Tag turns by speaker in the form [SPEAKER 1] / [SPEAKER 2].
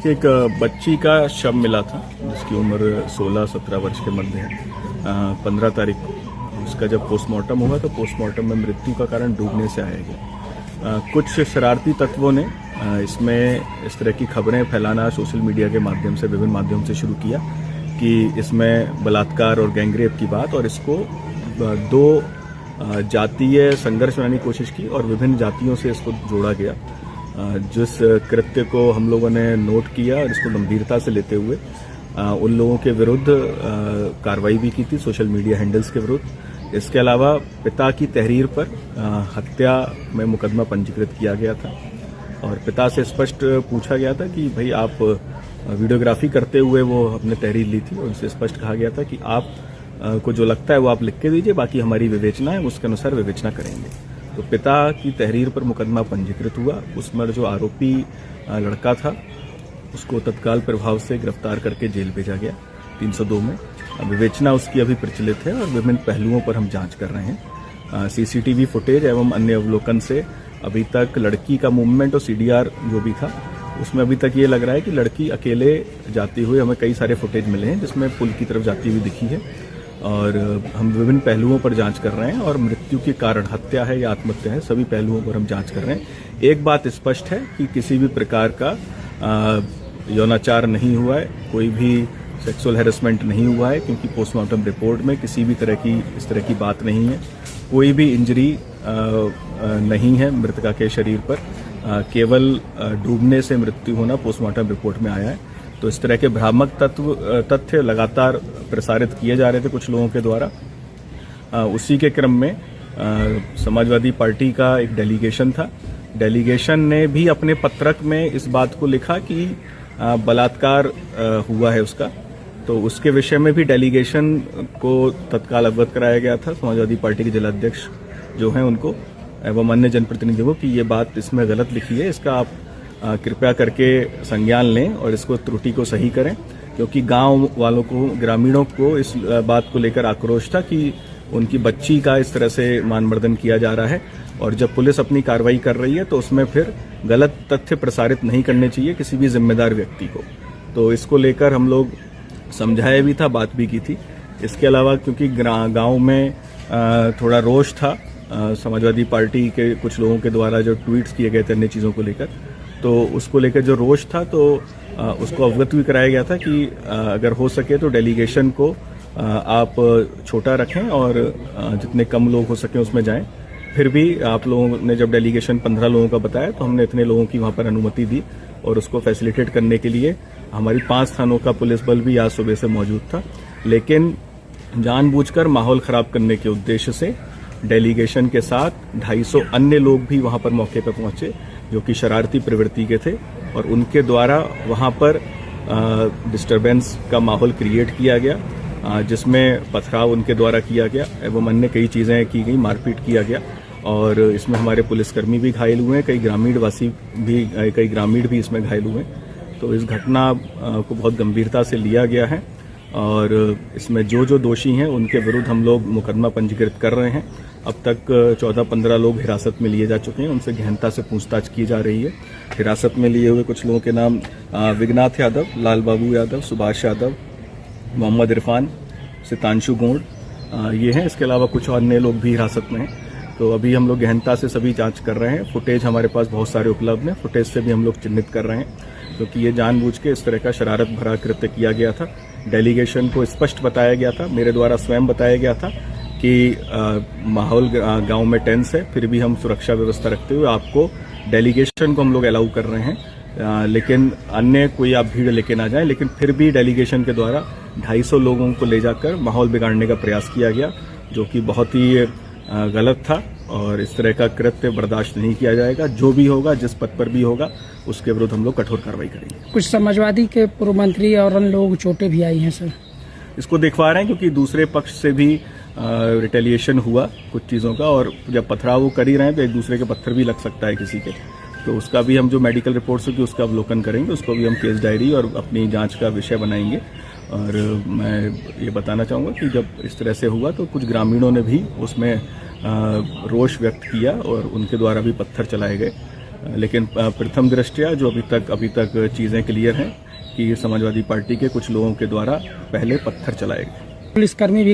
[SPEAKER 1] देखिए, एक बच्ची का शव मिला था जिसकी उम्र 16-17 वर्ष के मध्य है। 15 तारीख को उसका जब पोस्टमार्टम हुआ तो पोस्टमार्टम में मृत्यु का कारण डूबने से आया गया। कुछ शरारती तत्वों ने इसमें इस तरह की खबरें फैलाना सोशल मीडिया के माध्यम से, विभिन्न माध्यम से शुरू किया कि इसमें बलात्कार और गैंगरेप की बात, और इसको दो जातीय संघर्ष बनाने की कोशिश की और विभिन्न जातियों से इसको जोड़ा गया। जिस कृत्य को हम लोगों ने नोट किया और इसको गंभीरता से लेते हुए उन लोगों के विरुद्ध कार्रवाई भी की थी, सोशल मीडिया हैंडल्स के विरुद्ध। इसके अलावा पिता की तहरीर पर हत्या में मुकदमा पंजीकृत किया गया था और पिता से स्पष्ट पूछा गया था कि भाई आप वीडियोग्राफी करते हुए वो अपने तहरीर ली थी और उनसे स्पष्ट कहा गया था कि आप को जो लगता है वो आप लिख के दीजिए, बाकी हमारी विवेचना है, उसके अनुसार विवेचना करेंगे। तो पिता की तहरीर पर मुकदमा पंजीकृत हुआ। उसमें जो आरोपी लड़का था उसको तत्काल प्रभाव से गिरफ्तार करके जेल भेजा गया 302 में। विवेचना उसकी अभी प्रचलित है और विभिन्न पहलुओं पर हम जांच कर रहे हैं। सीसीटीवी फुटेज एवं अन्य अवलोकन से अभी तक लड़की का मूवमेंट और सीडीआर जो भी था उसमें अभी तक ये लग रहा है कि लड़की अकेले जाती हुई, हमें कई सारे फुटेज मिले हैं जिसमें पुल की तरफ जाती हुई दिखी है। और हम विभिन्न पहलुओं पर जांच कर रहे हैं और मृत्यु के कारण हत्या है या आत्महत्या है, सभी पहलुओं पर हम जांच कर रहे हैं। एक बात स्पष्ट है कि किसी भी प्रकार का यौनाचार नहीं हुआ है, कोई भी सेक्सुअल हैरेसमेंट नहीं हुआ है, क्योंकि पोस्टमार्टम रिपोर्ट में किसी भी तरह की इस तरह की बात नहीं है। कोई भी इंजरी नहीं है मृतका के शरीर पर, केवल डूबने से मृत्यु होना पोस्टमार्टम रिपोर्ट में आया है। तो इस तरह के भ्रामक तथ्य लगातार प्रसारित किए जा रहे थे कुछ लोगों के द्वारा। उसी के क्रम में समाजवादी पार्टी का एक डेलीगेशन था। डेलीगेशन ने भी अपने पत्रक में इस बात को लिखा कि बलात्कार हुआ है उसका, तो उसके विषय में भी डेलीगेशन को तत्काल अवगत कराया गया था समाजवादी पार्टी के जिलाध्यक्ष जो हैं उनको एवं अन्य जनप्रतिनिधियों को कि ये बात इसमें गलत लिखी है, इसका आप कृपया करके संज्ञान लें और इसको त्रुटि को सही करें। क्योंकि गांव वालों को, ग्रामीणों को इस बात को लेकर आक्रोश था कि उनकी बच्ची का इस तरह से मानमर्दन किया जा रहा है और जब पुलिस अपनी कार्रवाई कर रही है तो उसमें फिर गलत तथ्य प्रसारित नहीं करने चाहिए किसी भी जिम्मेदार व्यक्ति को। तो इसको लेकर हम लोग समझाया भी था, बात भी की थी। इसके अलावा क्योंकि गांव में थोड़ा रोष था समाजवादी पार्टी के कुछ लोगों के द्वारा जो ट्वीट्स किए गए थे अन्य चीज़ों को लेकर, तो उसको लेकर जो रोष था तो उसको अवगत भी कराया गया था कि अगर हो सके तो डेलीगेशन को आप छोटा रखें और जितने कम लोग हो सके उसमें जाएं। फिर भी आप लोगों ने जब डेलीगेशन 15 लोगों का बताया तो हमने इतने लोगों की वहां पर अनुमति दी और उसको फैसिलिटेट करने के लिए हमारी 5 थानों का पुलिस बल भी आज सुबह से मौजूद था। लेकिन जानबूझकर माहौल खराब करने के उद्देश्य से डेलीगेशन के साथ 250 अन्य लोग भी वहां पर मौके पर पहुंचे जो कि शरारती प्रवृत्ति के थे और उनके द्वारा वहां पर डिस्टरबेंस का माहौल क्रिएट किया गया, जिसमें पथराव उनके द्वारा किया गया एवं अन्य कई चीज़ें की गई, मारपीट किया गया और इसमें हमारे पुलिसकर्मी भी घायल हुए हैं, कई ग्रामीण भी इसमें घायल हुए हैं। तो इस घटना को बहुत गंभीरता से लिया गया है और इसमें जो दोषी हैं उनके विरुद्ध हम लोग मुकदमा पंजीकृत कर रहे हैं। अब तक 14-15 लोग हिरासत में लिए जा चुके हैं, उनसे गहनता से पूछताछ की जा रही है। हिरासत में लिए हुए कुछ लोगों के नाम विघ्नाथ यादव, लाल बाबू यादव, सुभाष यादव, मोहम्मद इरफान, सितांशु गोंड ये हैं। इसके अलावा कुछ अन्य लोग भी हिरासत में हैं। तो अभी हम लोग गहनता से सभी जांच कर रहे हैं। फुटेज हमारे पास बहुत सारे उपलब्ध हैं, फुटेज से भी हम लोग चिन्हित कर रहे हैं क्योंकि ये जानबूझ के इस तरह का शरारत भरा कृत्य किया गया था। डेलीगेशन को स्पष्ट बताया गया था, मेरे द्वारा स्वयं बताया गया था कि माहौल गांव में टेंस है, फिर भी हम सुरक्षा व्यवस्था रखते हुए आपको डेलीगेशन को हम लोग अलाउ कर रहे हैं। लेकिन अन्य कोई आप भीड़ लेके ना जाएं। लेकिन फिर भी डेलीगेशन के द्वारा 250 लोगों को ले जाकर माहौल बिगाड़ने का प्रयास किया गया जो कि बहुत ही गलत था और इस तरह का कृत्य बर्दाश्त नहीं किया जाएगा। जो भी होगा, जिस पद पर भी होगा, उसके विरुद्ध हम लोग कठोर कार्रवाई करेंगे।
[SPEAKER 2] कुछ समाजवादी के पूर्व मंत्री और अन्य लोग चोटें भी आई हैं सर,
[SPEAKER 1] इसको दिखवा रहे हैं क्योंकि दूसरे पक्ष से भी रिटेलिएशन हुआ कुछ चीज़ों का और जब पथराव वो कर ही रहे हैं तो एक दूसरे के पत्थर भी लग सकता है किसी के, तो उसका भी हम जो मेडिकल रिपोर्ट्स होगी उसका अवलोकन करेंगे, उसको भी हम केस डायरी और अपनी जांच का विषय बनाएंगे। और मैं ये बताना चाहूँगा कि जब इस तरह से हुआ तो कुछ ग्रामीणों ने भी उसमें रोष व्यक्त किया और उनके द्वारा भी पत्थर चलाए गए। लेकिन प्रथम दृष्टया जो अभी तक चीज़ें क्लियर हैं कि समाजवादी पार्टी के कुछ लोगों के द्वारा पहले पत्थर चलाए गए।
[SPEAKER 2] पुलिसकर्मी भी